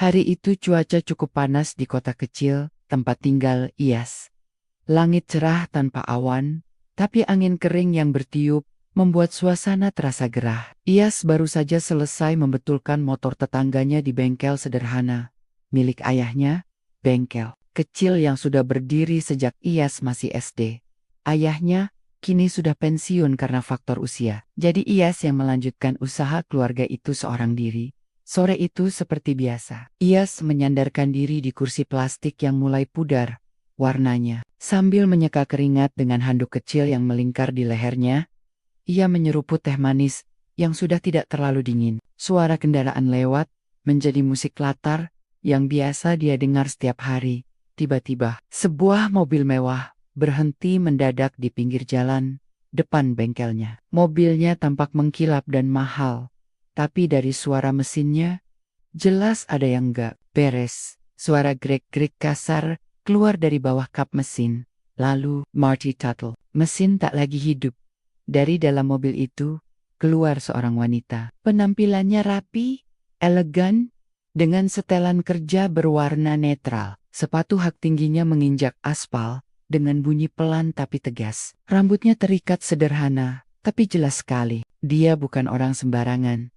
Hari itu cuaca cukup panas di kota kecil, tempat tinggal Iyas. Langit cerah tanpa awan, tapi angin kering yang bertiup membuat suasana terasa gerah. Iyas baru saja selesai membetulkan motor tetangganya di bengkel sederhana, milik ayahnya, bengkel kecil yang sudah berdiri sejak Iyas masih SD. Ayahnya kini sudah pensiun karena faktor usia. Jadi Iyas yang melanjutkan usaha keluarga itu seorang diri. Sore itu seperti biasa. Iyas menyandarkan diri di kursi plastik yang mulai pudar warnanya. Sambil menyeka keringat dengan handuk kecil yang melingkar di lehernya, ia menyeruput teh manis yang sudah tidak terlalu dingin. Suara kendaraan lewat menjadi musik latar yang biasa dia dengar setiap hari. Tiba-tiba, sebuah mobil mewah berhenti mendadak di pinggir jalan depan bengkelnya. Mobilnya tampak mengkilap dan mahal. Tapi dari suara mesinnya, jelas ada yang gak beres. Suara grek-grek kasar keluar dari bawah kap mesin. Lalu, Marty Tuttle. Mesin tak lagi hidup. Dari dalam mobil itu, keluar seorang wanita. Penampilannya rapi, elegan, dengan setelan kerja berwarna netral. Sepatu hak tingginya menginjak aspal, dengan bunyi pelan tapi tegas. Rambutnya terikat sederhana, tapi jelas sekali. Dia bukan orang sembarangan.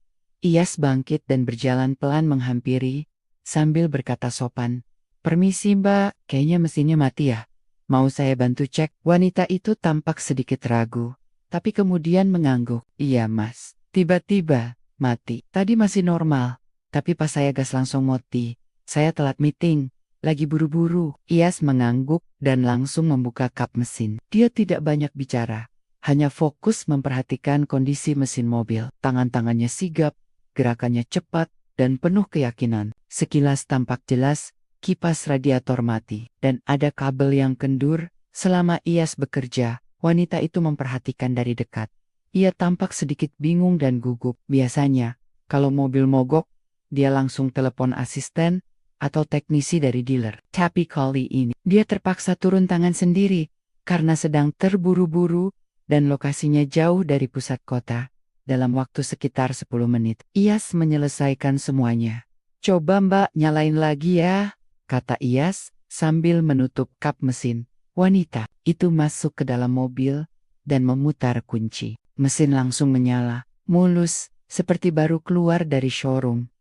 Iyas bangkit dan berjalan pelan menghampiri, sambil berkata sopan, "Permisi mbak, kayaknya mesinnya mati ya. Mau saya bantu cek?" Wanita itu tampak sedikit ragu, tapi kemudian mengangguk. "Iya mas, tiba-tiba mati. Tadi masih normal, tapi pas saya gas langsung mati. Saya telat meeting, lagi buru-buru." Iyas mengangguk dan langsung membuka kap mesin. Dia tidak banyak bicara, hanya fokus memperhatikan kondisi mesin mobil. Tangan-tangannya sigap, gerakannya cepat, dan penuh keyakinan. Sekilas tampak jelas, kipas radiator mati, dan ada kabel yang kendur. Selama Iyas bekerja, wanita itu memperhatikan dari dekat. Ia tampak sedikit bingung dan gugup. Biasanya, kalau mobil mogok, dia langsung telepon asisten atau teknisi dari dealer. Tapi kali ini, dia terpaksa turun tangan sendiri, karena sedang terburu-buru, dan lokasinya jauh dari pusat kota. Dalam waktu sekitar 10 menit, Iyas menyelesaikan semuanya. "Coba mbak nyalain lagi ya," kata Iyas sambil menutup kap mesin. Wanita itu masuk ke dalam mobil dan memutar kunci. Mesin langsung menyala, mulus, seperti baru keluar dari showroom.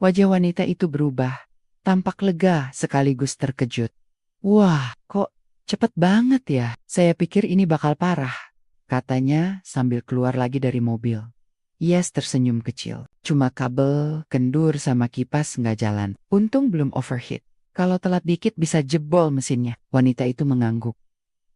Wajah wanita itu berubah, tampak lega sekaligus terkejut. "Wah, kok cepet banget ya? Saya pikir ini bakal parah," katanya sambil keluar lagi dari mobil. Iyas tersenyum kecil. "Cuma kabel, kendur sama kipas nggak jalan. Untung belum overheat. Kalau telat dikit bisa jebol mesinnya." Wanita itu mengangguk.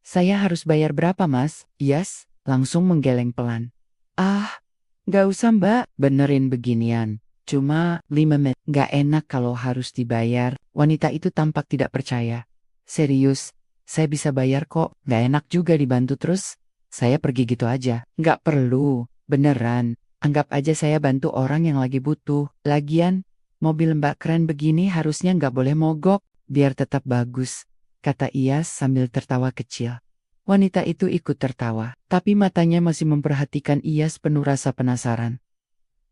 "Saya harus bayar berapa mas?" Iyas langsung menggeleng pelan. "Ah, nggak usah mbak, benerin beginian. Cuma 5 menit. Nggak enak kalau harus dibayar." Wanita itu tampak tidak percaya. "Serius, saya bisa bayar kok. Nggak enak juga dibantu terus saya pergi gitu aja." "Nggak perlu, beneran. Anggap aja saya bantu orang yang lagi butuh. Lagian, mobil mbak keren begini harusnya nggak boleh mogok, biar tetap bagus," kata Iyas sambil tertawa kecil. Wanita itu ikut tertawa, tapi matanya masih memperhatikan Iyas penuh rasa penasaran.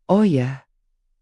"Oh ya,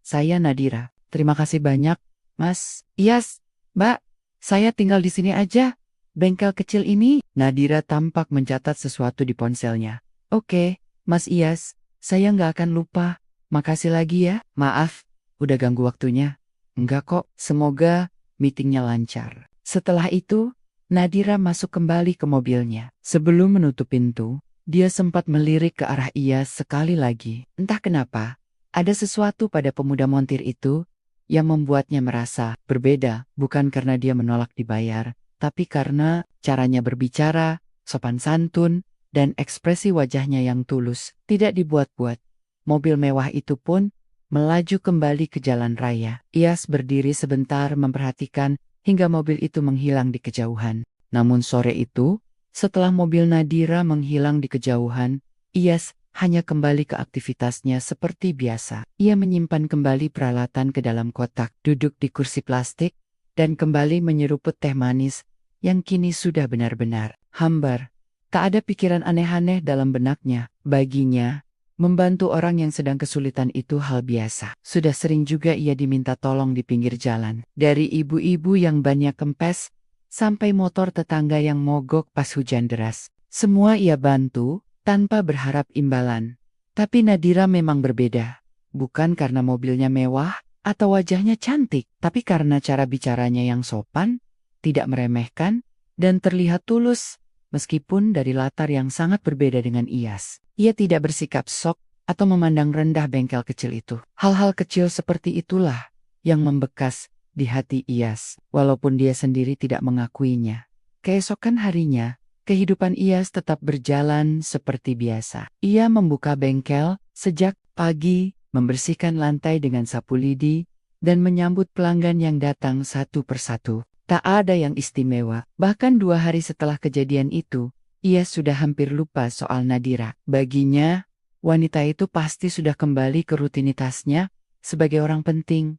saya Nadira. Terima kasih banyak, mas." "Iyas, mbak, saya tinggal di sini aja. Bengkel kecil ini." Nadira tampak mencatat sesuatu di ponselnya. "Oke, Mas Iyas, saya nggak akan lupa. Makasih lagi ya." "Maaf, udah ganggu waktunya." "Enggak kok, semoga meetingnya lancar." Setelah itu, Nadira masuk kembali ke mobilnya. Sebelum menutup pintu, dia sempat melirik ke arah Iyas sekali lagi. Entah kenapa, ada sesuatu pada pemuda montir itu yang membuatnya merasa berbeda, bukan karena dia menolak dibayar, tapi karena caranya berbicara, sopan santun, dan ekspresi wajahnya yang tulus, tidak dibuat-buat. Mobil mewah itu pun melaju kembali ke jalan raya. Iyas berdiri sebentar memperhatikan hingga mobil itu menghilang di kejauhan. Namun sore itu, setelah mobil Nadira menghilang di kejauhan, Iyas hanya kembali ke aktivitasnya seperti biasa. Ia menyimpan kembali peralatan ke dalam kotak, duduk di kursi plastik, dan kembali menyeruput teh manis yang kini sudah benar-benar hambar. Tak ada pikiran aneh-aneh dalam benaknya. Baginya, Membantu orang yang sedang kesulitan itu hal biasa. Sudah sering juga ia diminta tolong di pinggir jalan. Dari ibu-ibu yang banyak kempes, sampai motor tetangga yang mogok pas hujan deras. Semua ia bantu, tanpa berharap imbalan. Tapi Nadira memang berbeda. Bukan karena mobilnya mewah, atau wajahnya cantik, tapi karena cara bicaranya yang sopan, tidak meremehkan, dan terlihat tulus. Meskipun dari latar yang sangat berbeda dengan Iyas, ia tidak bersikap sok atau memandang rendah bengkel kecil itu. Hal-hal kecil seperti itulah yang membekas di hati Iyas, walaupun dia sendiri tidak mengakuinya. Keesokan harinya, kehidupan Iyas tetap berjalan seperti biasa. Ia membuka bengkel sejak pagi, membersihkan lantai dengan sapu lidi, dan menyambut pelanggan yang datang satu persatu. Tak ada yang istimewa. Bahkan 2 hari setelah kejadian itu, ia sudah hampir lupa soal Nadira. Baginya, wanita itu pasti sudah kembali ke rutinitasnya sebagai orang penting.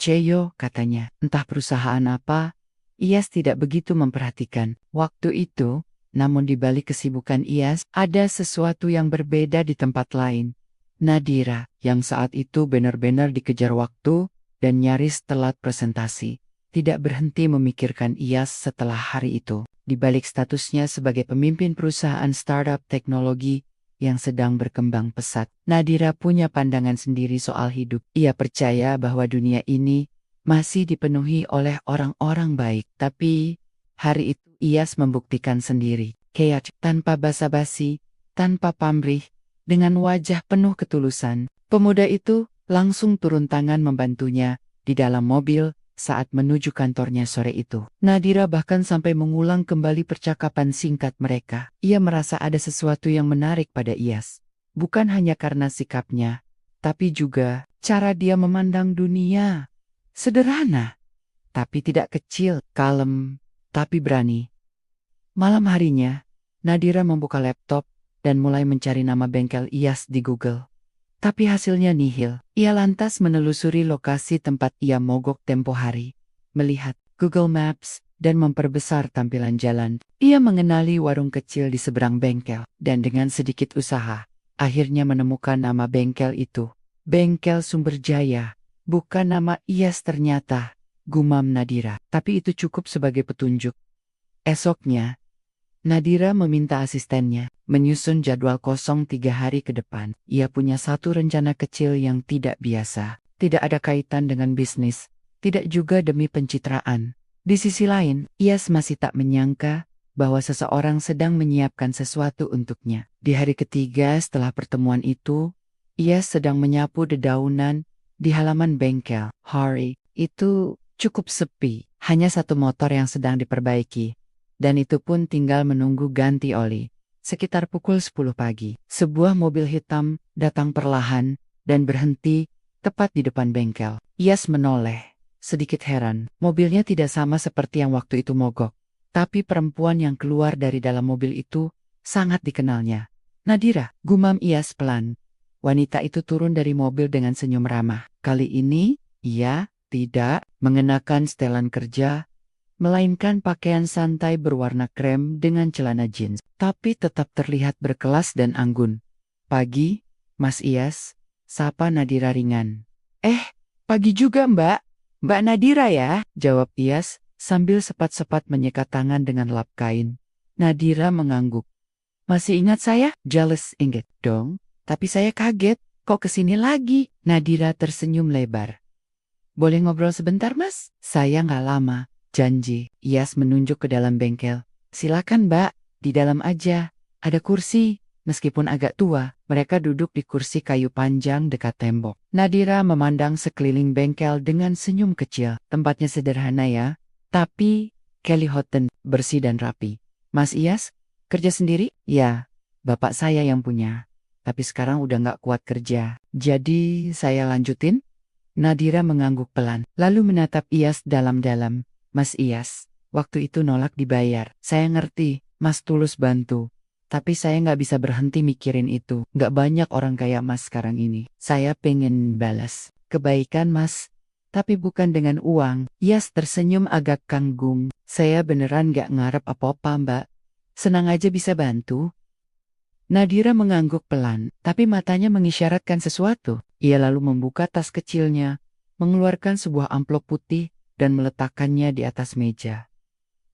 Ceyo, katanya, entah perusahaan apa, Iyas tidak begitu memperhatikan. Waktu itu, namun di balik kesibukan Iyas, ada sesuatu yang berbeda di tempat lain. Nadira, yang saat itu benar-benar dikejar waktu dan nyaris telat presentasi, tidak berhenti memikirkan Iyas setelah hari itu. Di balik statusnya sebagai pemimpin perusahaan startup teknologi yang sedang berkembang pesat, Nadira punya pandangan sendiri soal hidup. Ia percaya bahwa dunia ini masih dipenuhi oleh orang-orang baik. Tapi hari itu Iyas membuktikan sendiri. Kayak tanpa basa-basi, tanpa pamrih, dengan wajah penuh ketulusan, pemuda itu langsung turun tangan membantunya di dalam mobil saat menuju kantornya sore itu. Nadira bahkan sampai mengulang kembali percakapan singkat mereka. Ia merasa ada sesuatu yang menarik pada Iyas. Bukan hanya karena sikapnya, tapi juga cara dia memandang dunia. Sederhana, tapi tidak kecil, kalem, tapi berani. Malam harinya, Nadira membuka laptop dan mulai mencari nama bengkel Iyas di Google. Tapi hasilnya nihil. Ia lantas menelusuri lokasi tempat ia mogok tempo hari, melihat Google Maps, dan memperbesar tampilan jalan. Ia mengenali warung kecil di seberang bengkel, dan dengan sedikit usaha, akhirnya menemukan nama bengkel itu. Bengkel Sumberjaya, bukan nama Iyas ternyata, gumam Nadira. Tapi itu cukup sebagai petunjuk. Esoknya, Nadira meminta asistennya menyusun jadwal kosong 3 hari ke depan. Ia punya satu rencana kecil yang tidak biasa. Tidak ada kaitan dengan bisnis, tidak juga demi pencitraan. Di sisi lain, Iyas masih tak menyangka bahwa seseorang sedang menyiapkan sesuatu untuknya. Di hari ketiga setelah pertemuan itu, Iyas sedang menyapu dedaunan di halaman bengkel. Hari itu cukup sepi, hanya satu motor yang sedang diperbaiki. Dan itu pun tinggal menunggu ganti oli. Sekitar pukul 10 pagi, sebuah mobil hitam datang perlahan dan berhenti tepat di depan bengkel. Iyas menoleh, sedikit heran. Mobilnya tidak sama seperti yang waktu itu mogok. Tapi perempuan yang keluar dari dalam mobil itu sangat dikenalnya. Nadira, gumam Iyas pelan. Wanita itu turun dari mobil dengan senyum ramah. Kali ini, ia tidak mengenakan setelan kerja, melainkan pakaian santai berwarna krem dengan celana jeans, tapi tetap terlihat berkelas dan anggun. Pagi, Mas Iyas, sapa Nadira ringan. Pagi juga Mbak. Mbak Nadira ya, jawab Iyas, sambil sepat-sepat menyekat tangan dengan lap kain. Nadira mengangguk. Masih ingat saya? Jelas ingat dong, tapi saya kaget, kok kesini lagi? Nadira tersenyum lebar. Boleh ngobrol sebentar Mas? Saya nggak lama. Janji. Iyas menunjuk ke dalam bengkel. Silakan Mbak, di dalam aja. Ada kursi. Meskipun agak tua, mereka duduk di kursi kayu panjang dekat tembok. Nadira memandang sekeliling bengkel dengan senyum kecil. Tempatnya sederhana ya, tapi kelihayan bersih dan rapi. Mas Iyas, kerja sendiri? Ya, bapak saya yang punya. Tapi sekarang udah nggak kuat kerja. Jadi saya lanjutin? Nadira mengangguk pelan, lalu menatap Iyas dalam-dalam. Mas Iyas, waktu itu nolak dibayar. Saya ngerti, Mas tulus bantu. Tapi saya nggak bisa berhenti mikirin itu. Nggak banyak orang kayak Mas sekarang ini. Saya pengen balas kebaikan Mas, tapi bukan dengan uang. Iyas tersenyum agak kanggung. Saya beneran nggak ngarep apa-apa Mbak. Senang aja bisa bantu. Nadira mengangguk pelan, tapi matanya mengisyaratkan sesuatu. Ia lalu membuka tas kecilnya, mengeluarkan sebuah amplop putih, dan meletakkannya di atas meja.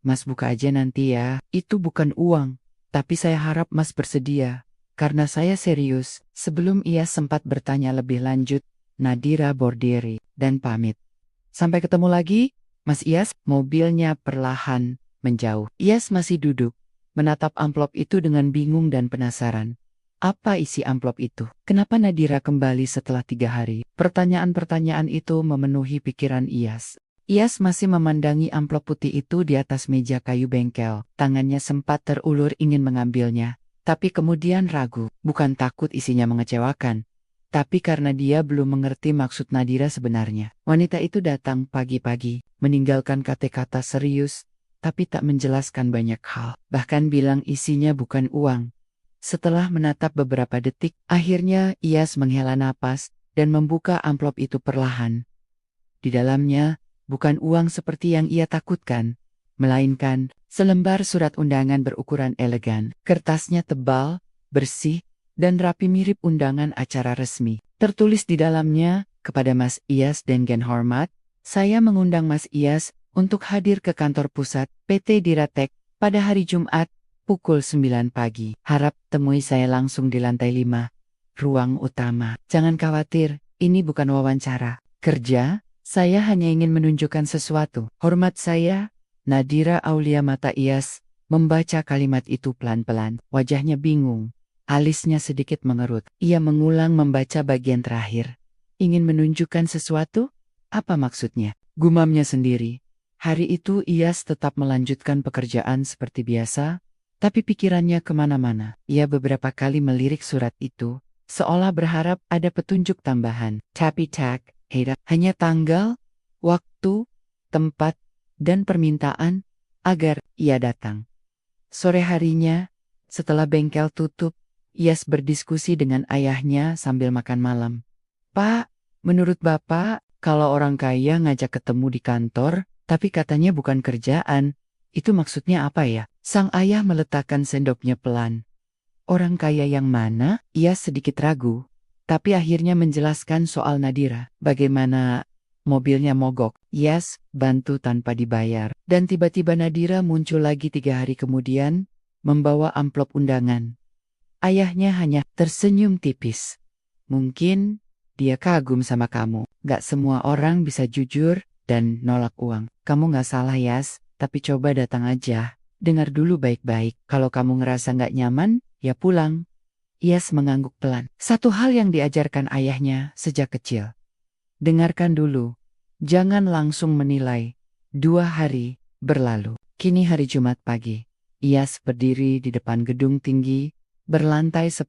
Mas buka aja nanti ya, itu bukan uang. Tapi saya harap Mas bersedia. Karena saya serius, sebelum ia sempat bertanya lebih lanjut, Nadira berdiri dan pamit. Sampai ketemu lagi, Mas Iyas. Mobilnya perlahan menjauh. Iyas masih duduk, menatap amplop itu dengan bingung dan penasaran. Apa isi amplop itu? Kenapa Nadira kembali setelah 3 hari? Pertanyaan-pertanyaan itu memenuhi pikiran Iyas. Iyas masih memandangi amplop putih itu di atas meja kayu bengkel. Tangannya sempat terulur ingin mengambilnya, tapi kemudian ragu. Bukan takut isinya mengecewakan, tapi karena dia belum mengerti maksud Nadira sebenarnya. Wanita itu datang pagi-pagi, meninggalkan kata-kata serius, tapi tak menjelaskan banyak hal. Bahkan bilang isinya bukan uang. Setelah menatap beberapa detik, akhirnya Iyas menghela napas dan membuka amplop itu perlahan. Di dalamnya, bukan uang seperti yang ia takutkan, melainkan selembar surat undangan berukuran elegan. Kertasnya tebal, bersih, dan rapi mirip undangan acara resmi. Tertulis di dalamnya, kepada Mas Iyas dengan hormat, saya mengundang Mas Iyas untuk hadir ke kantor pusat PT Diratek pada hari Jumat, pukul 9 pagi. Harap temui saya langsung di lantai 5, ruang utama. Jangan khawatir, ini bukan wawancara kerja, saya hanya ingin menunjukkan sesuatu. Hormat saya, Nadira Aulia. Mata Iyas membaca kalimat itu pelan-pelan. Wajahnya bingung. Alisnya sedikit mengerut. Ia mengulang membaca bagian terakhir. Ingin menunjukkan sesuatu? Apa maksudnya? Gumamnya sendiri. Hari itu Iyas tetap melanjutkan pekerjaan seperti biasa, tapi pikirannya kemana-mana. Ia beberapa kali melirik surat itu, seolah berharap ada petunjuk tambahan. Tapi hanya tanggal, waktu, tempat, dan permintaan agar ia datang. Sore harinya, setelah bengkel tutup, Iyas berdiskusi dengan ayahnya sambil makan malam. Pak, menurut Bapak, kalau orang kaya ngajak ketemu di kantor, tapi katanya bukan kerjaan, itu maksudnya apa ya? Sang ayah meletakkan sendoknya pelan. Orang kaya yang mana? Iyas sedikit ragu, tapi akhirnya menjelaskan soal Nadira. Bagaimana mobilnya mogok, Iyas bantu tanpa dibayar. Dan tiba-tiba Nadira muncul lagi 3 hari kemudian, membawa amplop undangan. Ayahnya hanya tersenyum tipis. Mungkin dia kagum sama kamu. Gak semua orang bisa jujur dan nolak uang. Kamu gak salah, Yas, tapi coba datang aja. Dengar dulu baik-baik. Kalau kamu ngerasa gak nyaman, ya pulang. Yas mengangguk pelan. Satu hal yang diajarkan ayahnya sejak kecil. Dengarkan dulu. Jangan langsung menilai. 2 hari berlalu. Kini hari Jumat pagi. Yas berdiri di depan gedung tinggi, berlantai 10,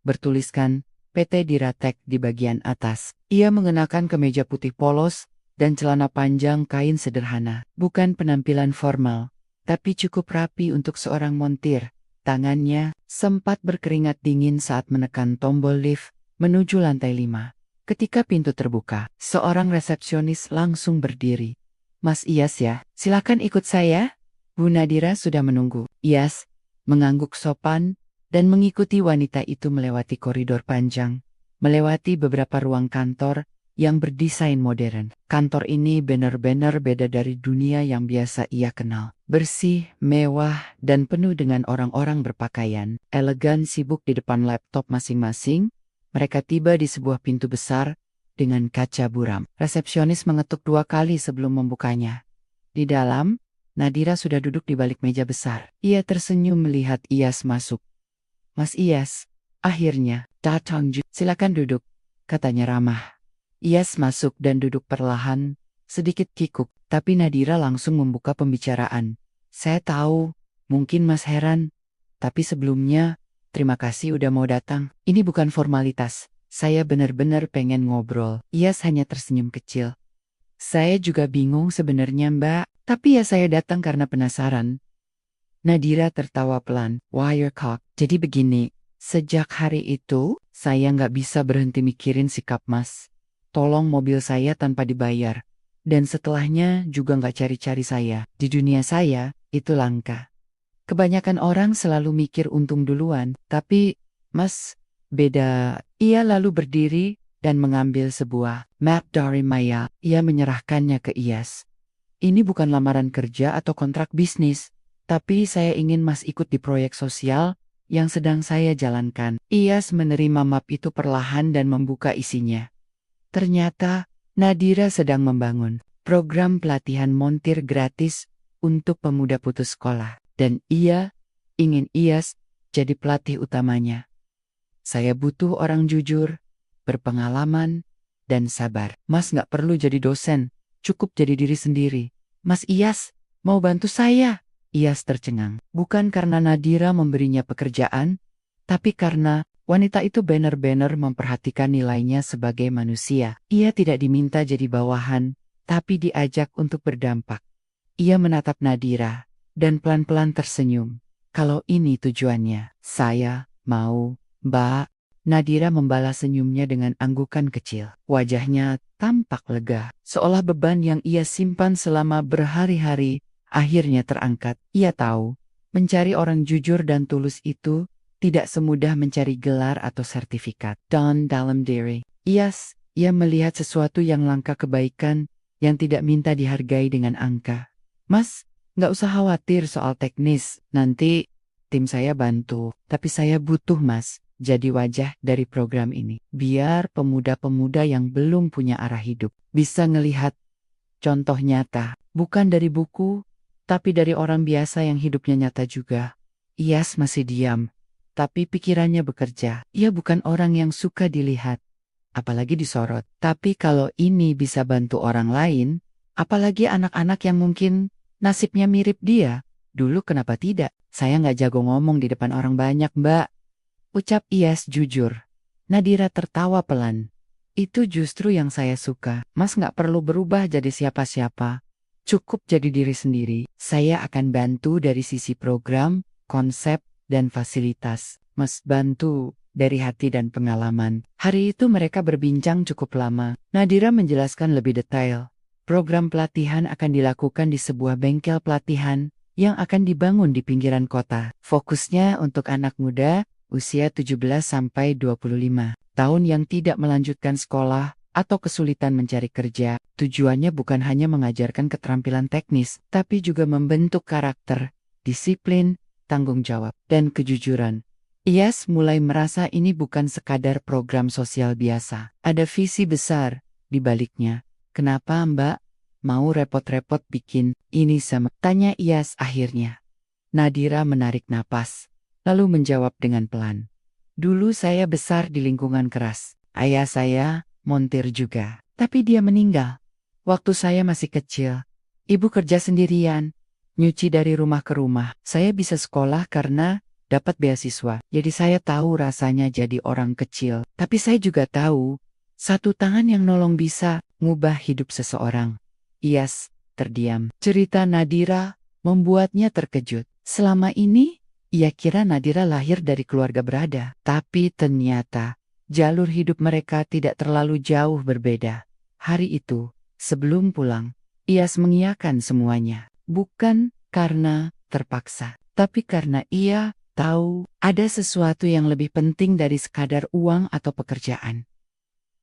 bertuliskan PT Diratek di bagian atas. Ia mengenakan kemeja putih polos dan celana panjang kain sederhana. Bukan penampilan formal, tapi cukup rapi untuk seorang montir. Tangannya sempat berkeringat dingin saat menekan tombol lift menuju lantai 5. Ketika pintu terbuka, seorang resepsionis langsung berdiri. Mas Iyas ya, silakan ikut saya. Bu Nadira sudah menunggu. Iyas mengangguk sopan dan mengikuti wanita itu melewati koridor panjang, melewati beberapa ruang kantor yang berdesain modern. Kantor ini benar-benar beda dari dunia yang biasa ia kenal. Bersih, mewah, dan penuh dengan orang-orang berpakaian elegan sibuk di depan laptop masing-masing. Mereka tiba di sebuah pintu besar dengan kaca buram. Resepsionis mengetuk 2 kali sebelum membukanya. Di dalam, Nadira sudah duduk di balik meja besar. Ia tersenyum melihat Iyas masuk. Mas Iyas, akhirnya datang juga. Silakan duduk, katanya ramah. Iyas masuk dan duduk perlahan, sedikit kikuk, tapi Nadira langsung membuka pembicaraan. Saya tahu, mungkin Mas heran, tapi sebelumnya, terima kasih udah mau datang. Ini bukan formalitas, saya benar-benar pengen ngobrol. Iyas hanya tersenyum kecil. Saya juga bingung sebenarnya Mbak, tapi ya saya datang karena penasaran. Nadira tertawa pelan. Wirecock. Jadi begini, sejak hari itu, saya nggak bisa berhenti mikirin sikap Mas. Tolong mobil saya tanpa dibayar. Dan setelahnya juga nggak cari-cari saya. Di dunia saya, itu langka. Kebanyakan orang selalu mikir untung duluan, tapi, Mas, beda. Ia lalu berdiri dan mengambil sebuah map dari Maya. Ia menyerahkannya ke Iyas. Ini bukan lamaran kerja atau kontrak bisnis, tapi saya ingin Mas ikut di proyek sosial yang sedang saya jalankan. Iyas menerima map itu perlahan dan membuka isinya. Ternyata, Nadira sedang membangun program pelatihan montir gratis untuk pemuda putus sekolah. Dan ia ingin Iyas jadi pelatih utamanya. Saya butuh orang jujur, berpengalaman, dan sabar. Mas nggak perlu jadi dosen, cukup jadi diri sendiri. Mas Iyas, mau bantu saya? Iyas tercengang. Bukan karena Nadira memberinya pekerjaan, tapi karena wanita itu benar-benar memperhatikan nilainya sebagai manusia. Ia tidak diminta jadi bawahan, tapi diajak untuk berdampak. Ia menatap Nadira dan pelan-pelan tersenyum. Kalau ini tujuannya, saya mau, Mbak. Nadira membalas senyumnya dengan anggukan kecil. Wajahnya tampak lega, seolah beban yang ia simpan selama berhari-hari akhirnya terangkat. Ia tahu, mencari orang jujur dan tulus itu tidak semudah mencari gelar atau sertifikat. Dan dalam diri, ia melihat sesuatu yang langka, kebaikan yang tidak minta dihargai dengan angka. Mas, nggak usah khawatir soal teknis, nanti tim saya bantu. Tapi saya butuh Mas jadi wajah dari program ini. Biar pemuda-pemuda yang belum punya arah hidup bisa ngelihat contoh nyata. Bukan dari buku, tapi dari orang biasa yang hidupnya nyata juga. Iyas masih diam, tapi pikirannya bekerja. Ia bukan orang yang suka dilihat, apalagi disorot. Tapi kalau ini bisa bantu orang lain, apalagi anak-anak yang mungkin nasibnya mirip dia, dulu kenapa tidak? Saya nggak jago ngomong di depan orang banyak, Mbak. Ucap Iyas jujur. Nadira tertawa pelan. Itu justru yang saya suka. Mas nggak perlu berubah jadi siapa-siapa. Cukup jadi diri sendiri. Saya akan bantu dari sisi program, konsep, dan fasilitas. Mas bantu dari hati dan pengalaman. Hari itu mereka berbincang cukup lama. Nadira menjelaskan lebih detail. Program pelatihan akan dilakukan di sebuah bengkel pelatihan yang akan dibangun di pinggiran kota. Fokusnya untuk anak muda usia 17-25 tahun yang tidak melanjutkan sekolah atau kesulitan mencari kerja. Tujuannya bukan hanya mengajarkan keterampilan teknis, tapi juga membentuk karakter, disiplin, tanggung jawab, dan kejujuran. Iyas mulai merasa ini bukan sekadar program sosial biasa. Ada visi besar di baliknya. Kenapa Mbak mau repot-repot bikin ini sama? Tanya Iyas akhirnya. Nadira menarik napas, lalu menjawab dengan pelan. Dulu saya besar di lingkungan keras. Ayah saya montir juga. Tapi dia meninggal waktu saya masih kecil. Ibu kerja sendirian, nyuci dari rumah ke rumah. Saya bisa sekolah karena dapat beasiswa. Jadi saya tahu rasanya jadi orang kecil. Tapi saya juga tahu, satu tangan yang nolong bisa ngubah hidup seseorang. Iyas terdiam. Cerita Nadira membuatnya terkejut. Selama ini, ia kira Nadira lahir dari keluarga berada. Tapi ternyata, jalur hidup mereka tidak terlalu jauh berbeda. Hari itu, sebelum pulang, Iyas mengiyakan semuanya. Bukan karena terpaksa, tapi karena ia tahu ada sesuatu yang lebih penting dari sekadar uang atau pekerjaan.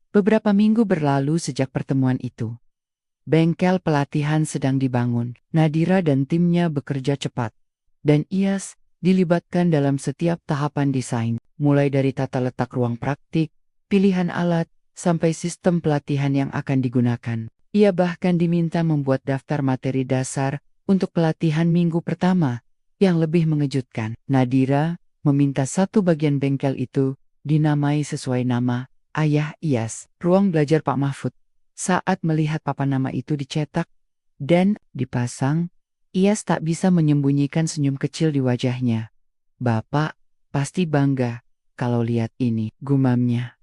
Beberapa minggu berlalu sejak pertemuan itu. Bengkel pelatihan sedang dibangun. Nadira dan timnya bekerja cepat. Dan Iyas dilibatkan dalam setiap tahapan desain, mulai dari tata letak ruang praktik, pilihan alat, sampai sistem pelatihan yang akan digunakan. Ia bahkan diminta membuat daftar materi dasar untuk pelatihan minggu pertama. Yang lebih mengejutkan, Nadira meminta satu bagian bengkel itu dinamai sesuai nama ayah Iyas, ruang belajar Pak Mahfud. Saat melihat papan nama itu dicetak dan dipasang, Iyas tak bisa menyembunyikan senyum kecil di wajahnya. Bapak pasti bangga kalau lihat ini, gumamnya.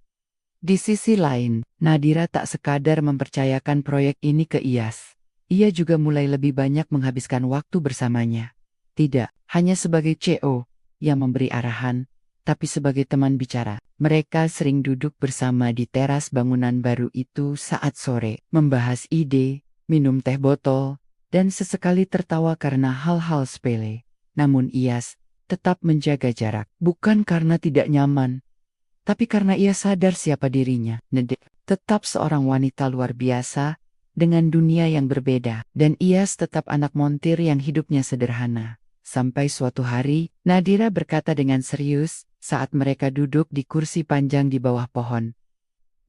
Di sisi lain, Nadira tak sekadar mempercayakan proyek ini ke Iyas. Ia juga mulai lebih banyak menghabiskan waktu bersamanya. Tidak hanya sebagai CO yang memberi arahan, tapi sebagai teman bicara. Mereka sering duduk bersama di teras bangunan baru itu saat sore, membahas ide, minum teh botol, dan sesekali tertawa karena hal-hal sepele. Namun Iyas tetap menjaga jarak. Bukan karena tidak nyaman, tapi karena ia sadar siapa dirinya. Nadira tetap seorang wanita luar biasa, dengan dunia yang berbeda. Dan Iyas tetap anak montir yang hidupnya sederhana. Sampai suatu hari, Nadira berkata dengan serius, saat mereka duduk di kursi panjang di bawah pohon.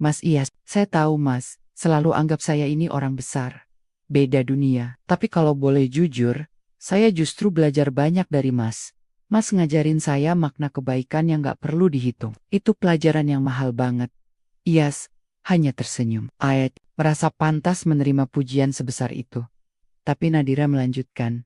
Mas Iyas, saya tahu Mas, selalu anggap saya ini orang besar. Beda dunia. Tapi kalau boleh jujur, saya justru belajar banyak dari Mas. Mas ngajarin saya makna kebaikan yang gak perlu dihitung. Itu pelajaran yang mahal banget. Iyas hanya tersenyum. Ayat merasa pantas menerima pujian sebesar itu. Tapi Nadira melanjutkan.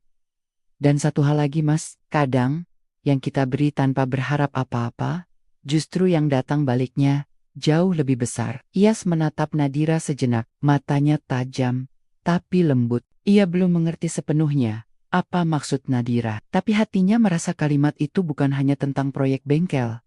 Dan satu hal lagi Mas, kadang yang kita beri tanpa berharap apa-apa, justru yang datang baliknya jauh lebih besar. Iyas menatap Nadira sejenak, matanya tajam, tapi lembut. Ia belum mengerti sepenuhnya apa maksud Nadira, tapi hatinya merasa kalimat itu bukan hanya tentang proyek bengkel.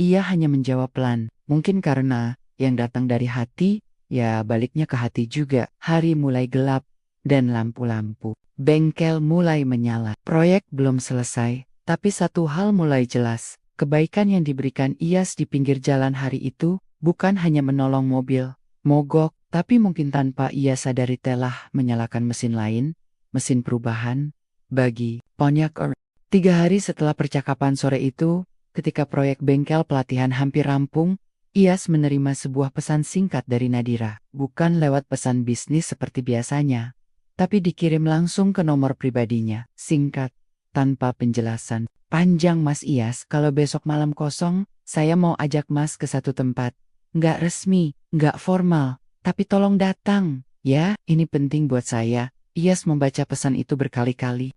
Ia hanya menjawab pelan, mungkin karena yang datang dari hati, ya baliknya ke hati juga. Hari mulai gelap, dan lampu-lampu bengkel mulai menyala. Proyek belum selesai, tapi satu hal mulai jelas. Kebaikan yang diberikan Iyas di pinggir jalan hari itu, bukan hanya menolong mobil mogok, tapi mungkin tanpa ia sadari telah menyalakan mesin lain, mesin perubahan, bagi Pontiac. 3 hari setelah percakapan sore itu, ketika proyek bengkel pelatihan hampir rampung, Iyas menerima sebuah pesan singkat dari Nadira. Bukan lewat pesan bisnis seperti biasanya, tapi dikirim langsung ke nomor pribadinya. Singkat, tanpa penjelasan. Panjang Mas Iyas, kalau besok malam kosong, saya mau ajak Mas ke satu tempat. Nggak resmi, nggak formal, tapi tolong datang. Ya, ini penting buat saya. Iyas membaca pesan itu berkali-kali.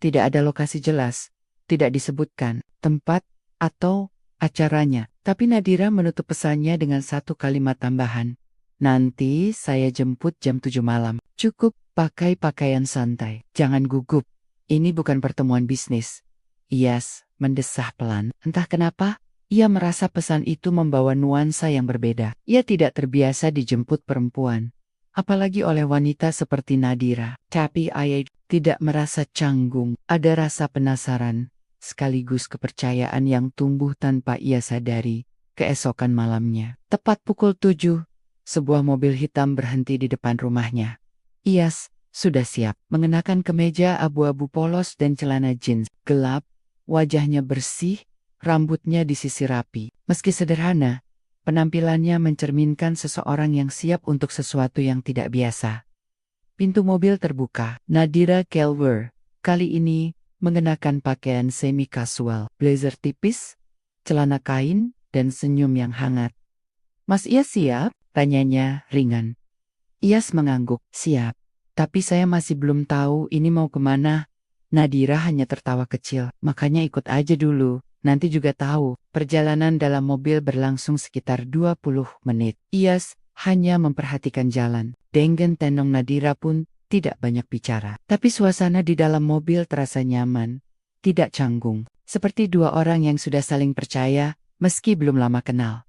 Tidak ada lokasi jelas, tidak disebutkan tempat atau acaranya. Tapi Nadira menutup pesannya dengan satu kalimat tambahan. Nanti saya jemput jam 7 malam. Cukup pakai pakaian santai. Jangan gugup. Ini bukan pertemuan bisnis. Iyas mendesah pelan. Entah kenapa, ia merasa pesan itu membawa nuansa yang berbeda. Ia tidak terbiasa dijemput perempuan, apalagi oleh wanita seperti Nadira. Tapi ia tidak merasa canggung. Ada rasa penasaran, sekaligus kepercayaan yang tumbuh tanpa ia sadari. Keesokan malamnya, tepat pukul 7, sebuah mobil hitam berhenti di depan rumahnya. Iyas sudah siap, mengenakan kemeja abu-abu polos dan celana jeans gelap, wajahnya bersih, rambutnya disisir rapi. Meski sederhana, penampilannya mencerminkan seseorang yang siap untuk sesuatu yang tidak biasa. Pintu mobil terbuka. Nadira Kelwer, kali ini mengenakan pakaian semi-kasual, blazer tipis, celana kain, dan senyum yang hangat. Mas Iyas siap? Tanyanya ringan. Iyas mengangguk, siap. Tapi saya masih belum tahu ini mau kemana. Nadira hanya tertawa kecil, makanya ikut aja dulu. Nanti juga tahu. Perjalanan dalam mobil berlangsung sekitar 20 menit. Iyas hanya memperhatikan jalan. Denggen tenong Nadira pun tidak banyak bicara. Tapi suasana di dalam mobil terasa nyaman, tidak canggung. Seperti dua orang yang sudah saling percaya, meski belum lama kenal.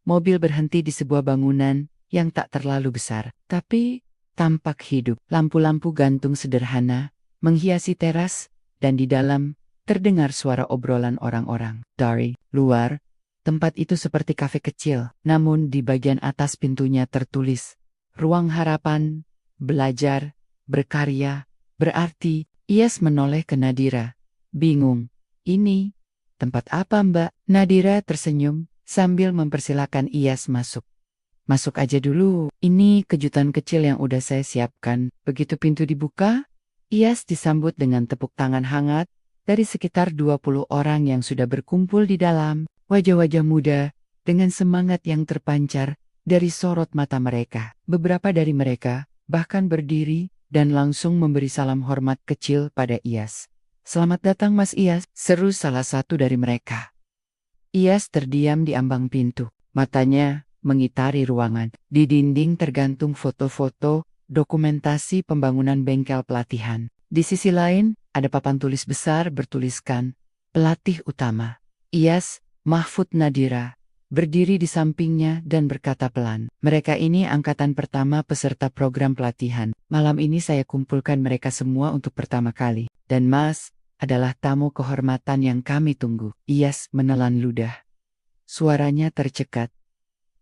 Mobil berhenti di sebuah bangunan yang tak terlalu besar, tapi tampak hidup. Lampu-lampu gantung sederhana menghiasi teras, dan di dalam terdengar suara obrolan orang-orang. Dari luar, tempat itu seperti kafe kecil, namun di bagian atas pintunya tertulis, Ruang Harapan, Belajar, Berkarya. Berarti, Iyas menoleh ke Nadira. Bingung, ini tempat apa Mbak? Nadira tersenyum, sambil mempersilakan Iyas masuk. Masuk aja dulu, ini kejutan kecil yang udah saya siapkan. Begitu pintu dibuka, Iyas disambut dengan tepuk tangan hangat, dari sekitar 20 orang yang sudah berkumpul di dalam, wajah-wajah muda, dengan semangat yang terpancar dari sorot mata mereka. Beberapa dari mereka bahkan berdiri dan langsung memberi salam hormat kecil pada Iyas. Selamat datang Mas Iyas, seru salah satu dari mereka. Iyas terdiam di ambang pintu, matanya mengitari ruangan. Di dinding tergantung foto-foto, dokumentasi pembangunan bengkel pelatihan. Di sisi lain, ada papan tulis besar bertuliskan, pelatih utama. Iyas, Mahfud Nadira, berdiri di sampingnya dan berkata pelan, mereka ini angkatan pertama peserta program pelatihan. Malam ini saya kumpulkan mereka semua untuk pertama kali. Dan Mas, adalah tamu kehormatan yang kami tunggu. Iyas menelan ludah. Suaranya tercekat.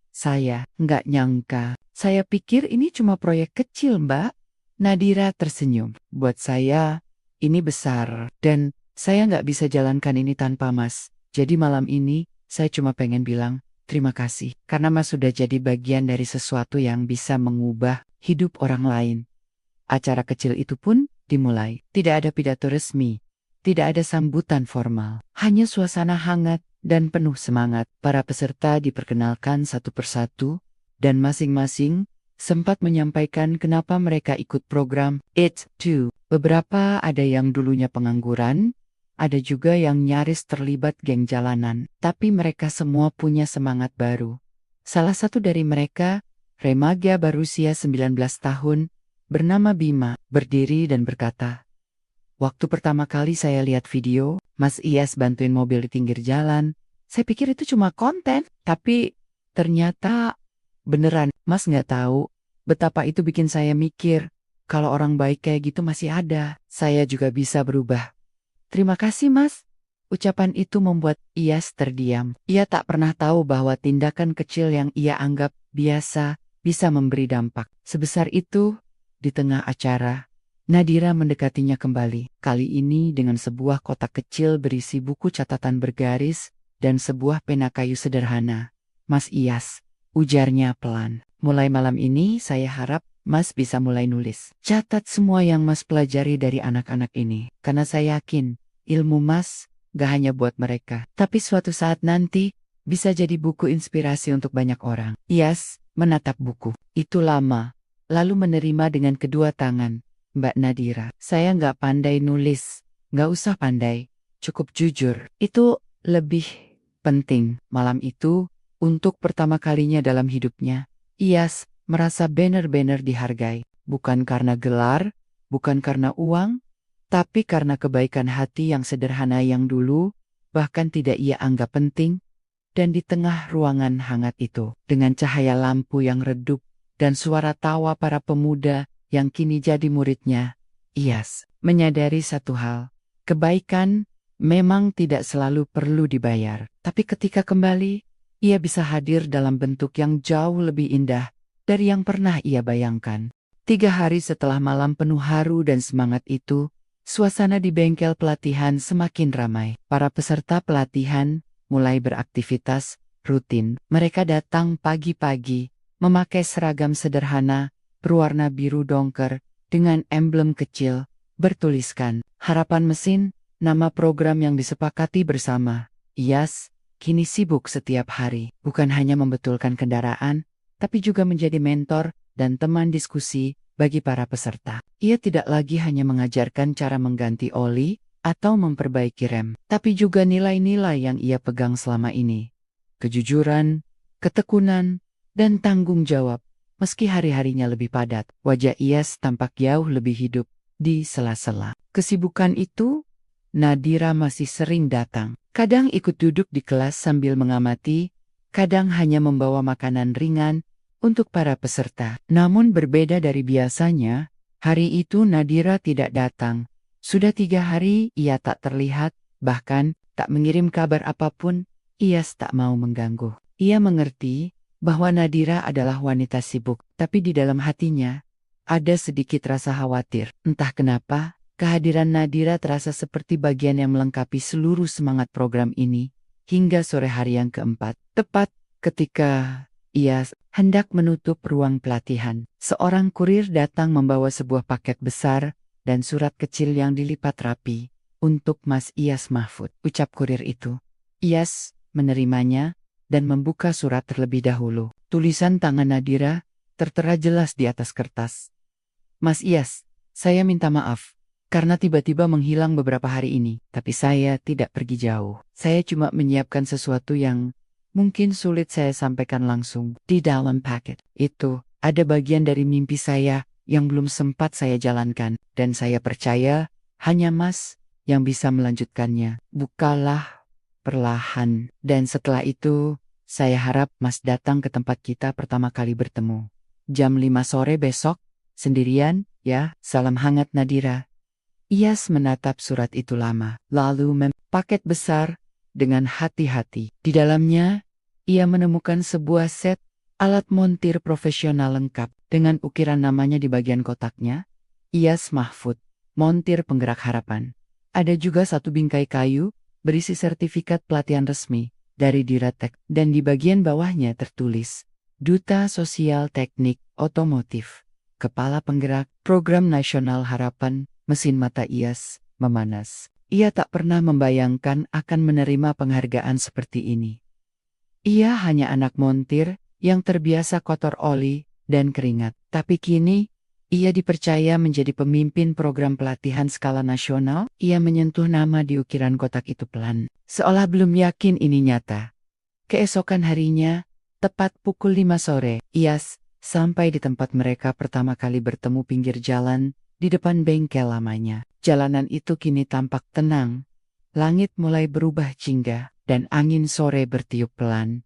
Saya nggak nyangka. Saya pikir ini cuma proyek kecil, Mbak. Nadira tersenyum. Buat saya, ini besar. Dan saya nggak bisa jalankan ini tanpa Mas. Jadi malam ini, saya cuma pengen bilang, terima kasih. Karena Mas sudah jadi bagian dari sesuatu yang bisa mengubah hidup orang lain. Acara kecil itu pun dimulai. Tidak ada pidato resmi. Tidak ada sambutan formal. Hanya suasana hangat dan penuh semangat. Para peserta diperkenalkan satu persatu, dan masing-masing sempat menyampaikan kenapa mereka ikut program It's Too. Beberapa ada yang dulunya pengangguran, ada juga yang nyaris terlibat geng jalanan, tapi mereka semua punya semangat baru. Salah satu dari mereka, remaja berusia 19 tahun, bernama Bima, berdiri dan berkata, "Waktu pertama kali saya lihat video, Mas Iyas bantuin mobil di pinggir jalan, saya pikir itu cuma konten, tapi ternyata beneran. Mas nggak tahu betapa itu bikin saya mikir, kalau orang baik kayak gitu masih ada, saya juga bisa berubah. Terima kasih Mas." Ucapan itu membuat Iyas terdiam. Ia tak pernah tahu bahwa tindakan kecil yang ia anggap biasa bisa memberi dampak sebesar itu. Di tengah acara, Nadira mendekatinya kembali, kali ini dengan sebuah kotak kecil berisi buku catatan bergaris dan sebuah pena kayu sederhana. "Mas Iyas," ujarnya pelan, "mulai malam ini saya harap Mas bisa mulai nulis. Catat semua yang Mas pelajari dari anak-anak ini, karena saya yakin ilmu Mas gak hanya buat mereka, tapi suatu saat nanti bisa jadi buku inspirasi untuk banyak orang." Iyas menatap buku itu lama, lalu menerima dengan kedua tangan. "Mbak Nadira, saya nggak pandai nulis. Nggak usah pandai, cukup jujur. Itu lebih penting." Malam itu, untuk pertama kalinya dalam hidupnya, Iyas merasa benar-benar dihargai. Bukan karena gelar, bukan karena uang, tapi karena kebaikan hati yang sederhana yang dulu, bahkan tidak ia anggap penting. Dan di tengah ruangan hangat itu, dengan cahaya lampu yang redup, dan suara tawa para pemuda yang kini jadi muridnya, Iyas menyadari satu hal. Kebaikan memang tidak selalu perlu dibayar. Tapi ketika kembali, ia bisa hadir dalam bentuk yang jauh lebih indah dari yang pernah ia bayangkan. 3 hari setelah malam penuh haru dan semangat itu, suasana di bengkel pelatihan semakin ramai. Para peserta pelatihan mulai beraktivitas rutin. Mereka datang pagi-pagi, memakai seragam sederhana, berwarna biru dongker, dengan emblem kecil, bertuliskan, "Harapan Mesin," nama program yang disepakati bersama. Iyas kini sibuk setiap hari, bukan hanya membetulkan kendaraan, tapi juga menjadi mentor dan teman diskusi bagi para peserta. Ia tidak lagi hanya mengajarkan cara mengganti oli atau memperbaiki rem, tapi juga nilai-nilai yang ia pegang selama ini. Kejujuran, ketekunan, dan tanggung jawab. Meski hari-harinya lebih padat, wajah Iyas tampak jauh lebih hidup di sela-sela kesibukan itu. Nadira masih sering datang. Kadang ikut duduk di kelas sambil mengamati, kadang hanya membawa makanan ringan untuk para peserta. Namun berbeda dari biasanya, hari itu Nadira tidak datang. Sudah 3 hari ia tak terlihat, bahkan tak mengirim kabar apapun. Iyas tak mau mengganggu. Ia mengerti bahwa Nadira adalah wanita sibuk, tapi di dalam hatinya ada sedikit rasa khawatir. Entah kenapa, kehadiran Nadira terasa seperti bagian yang melengkapi seluruh semangat program ini. Hingga sore hari yang keempat, tepat ketika Iyas hendak menutup ruang pelatihan, seorang kurir datang membawa sebuah paket besar dan surat kecil yang dilipat rapi untuk Mas Iyas Mahfud. Ucap kurir itu. Iyas menerimanya dan membuka surat terlebih dahulu. Tulisan tangan Nadira tertera jelas di atas kertas. "Mas Iyas, saya minta maaf karena tiba-tiba menghilang beberapa hari ini, tapi saya tidak pergi jauh. Saya cuma menyiapkan sesuatu yang mungkin sulit saya sampaikan langsung. Di dalam paket itu ada bagian dari mimpi saya yang belum sempat saya jalankan, dan saya percaya hanya Mas yang bisa melanjutkannya. Bukalah perlahan, dan setelah itu saya harap Mas datang ke tempat kita pertama kali bertemu. Jam 5 sore besok, sendirian, ya." Salam hangat Nadira. Iyas menatap surat itu lama, lalu paket besar dengan hati-hati. Di dalamnya, ia menemukan sebuah set alat montir profesional lengkap dengan ukiran namanya di bagian kotaknya, Iyas Mahfud, montir penggerak harapan. Ada juga satu bingkai kayu berisi sertifikat pelatihan resmi dari Diratek dan di bagian bawahnya tertulis Duta Sosial Teknik Otomotif, Kepala Penggerak Program Nasional Harapan. Mesin mata Iyas memanas. Ia tak pernah membayangkan akan menerima penghargaan seperti ini. Ia hanya anak montir yang terbiasa kotor oli dan keringat. Tapi kini, ia dipercaya menjadi pemimpin program pelatihan skala nasional. Ia menyentuh nama di ukiran kotak itu pelan, seolah belum yakin ini nyata. Keesokan harinya, tepat pukul 5 sore, Iyas sampai di tempat mereka pertama kali bertemu pinggir jalan, di depan bengkel lamanya. Jalanan itu kini tampak tenang. Langit mulai berubah jingga, dan angin sore bertiup pelan.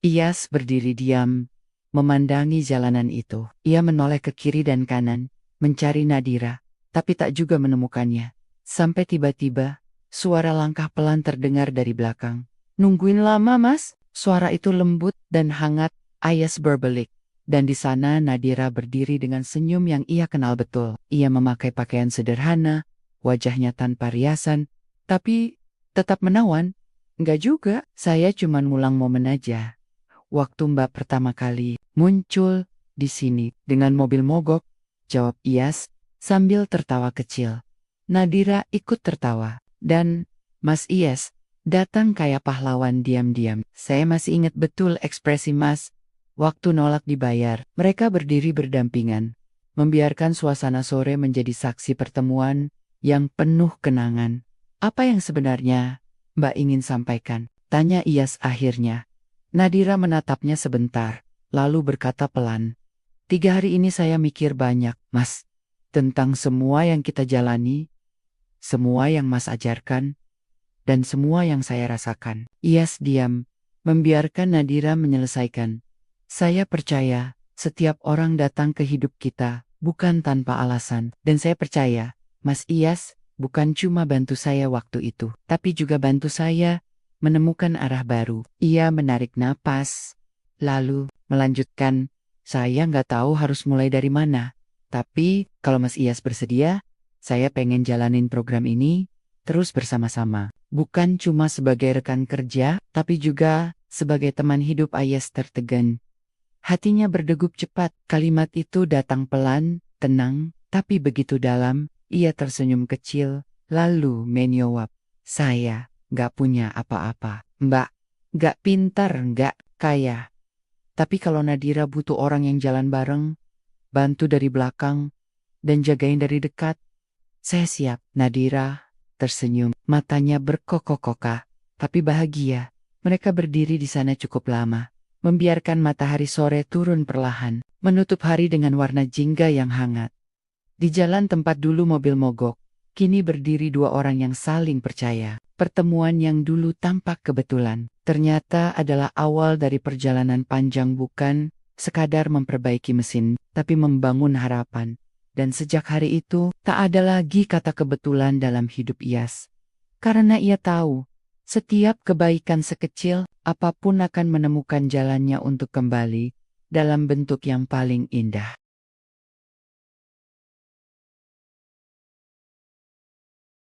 Iyas berdiri diam, memandangi jalanan itu. Ia menoleh ke kiri dan kanan, mencari Nadira, tapi tak juga menemukannya. Sampai tiba-tiba, suara langkah pelan terdengar dari belakang. "Nungguin lama, Mas?" Suara itu lembut dan hangat, Iyas berbelik. Dan di sana Nadira berdiri dengan senyum yang ia kenal betul. Ia memakai pakaian sederhana, wajahnya tanpa riasan, tapi tetap menawan. "Enggak juga, saya cuma ngulang momen aja. Waktu Mbak pertama kali muncul di sini dengan mobil mogok," jawab Iyas sambil tertawa kecil. Nadira ikut tertawa. "Dan Mas Iyas datang kayak pahlawan diam-diam. Saya masih ingat betul ekspresi Mas waktu nolak dibayar." Mereka berdiri berdampingan, membiarkan suasana sore menjadi saksi pertemuan yang penuh kenangan. "Apa yang sebenarnya Mbak ingin sampaikan?" tanya Iyas akhirnya. Nadira menatapnya sebentar, lalu berkata pelan, "3 hari ini saya mikir banyak, Mas, tentang semua yang kita jalani, semua yang Mas ajarkan, dan semua yang saya rasakan." Iyas diam, membiarkan Nadira menyelesaikan. "Saya percaya, setiap orang datang ke hidup kita, bukan tanpa alasan. Dan saya percaya, Mas Iyas bukan cuma bantu saya waktu itu, tapi juga bantu saya menemukan arah baru." Ia menarik napas, lalu melanjutkan, "Saya nggak tahu harus mulai dari mana. Tapi kalau Mas Iyas bersedia, saya pengen jalanin program ini terus bersama-sama. Bukan cuma sebagai rekan kerja, tapi juga sebagai teman hidup." Iyas tertegun. Hatinya berdegup cepat. Kalimat itu datang pelan, tenang, tapi begitu dalam. Ia tersenyum kecil, lalu menjawab, "Saya gak punya apa-apa, Mbak. Gak pintar, gak kaya. Tapi kalau Nadira butuh orang yang jalan bareng, bantu dari belakang, dan jagain dari dekat, saya siap." Nadira tersenyum, matanya berkokok-kokah, tapi bahagia. Mereka berdiri di sana cukup lama, membiarkan matahari sore turun perlahan, menutup hari dengan warna jingga yang hangat. Di jalan tempat dulu mobil mogok, kini berdiri 2 orang yang saling percaya. Pertemuan yang dulu tampak kebetulan, ternyata adalah awal dari perjalanan panjang, bukan sekadar memperbaiki mesin, tapi membangun harapan. Dan sejak hari itu, tak ada lagi kata kebetulan dalam hidup Iyas. Karena ia tahu, setiap kebaikan sekecil apapun akan menemukan jalannya untuk kembali dalam bentuk yang paling indah.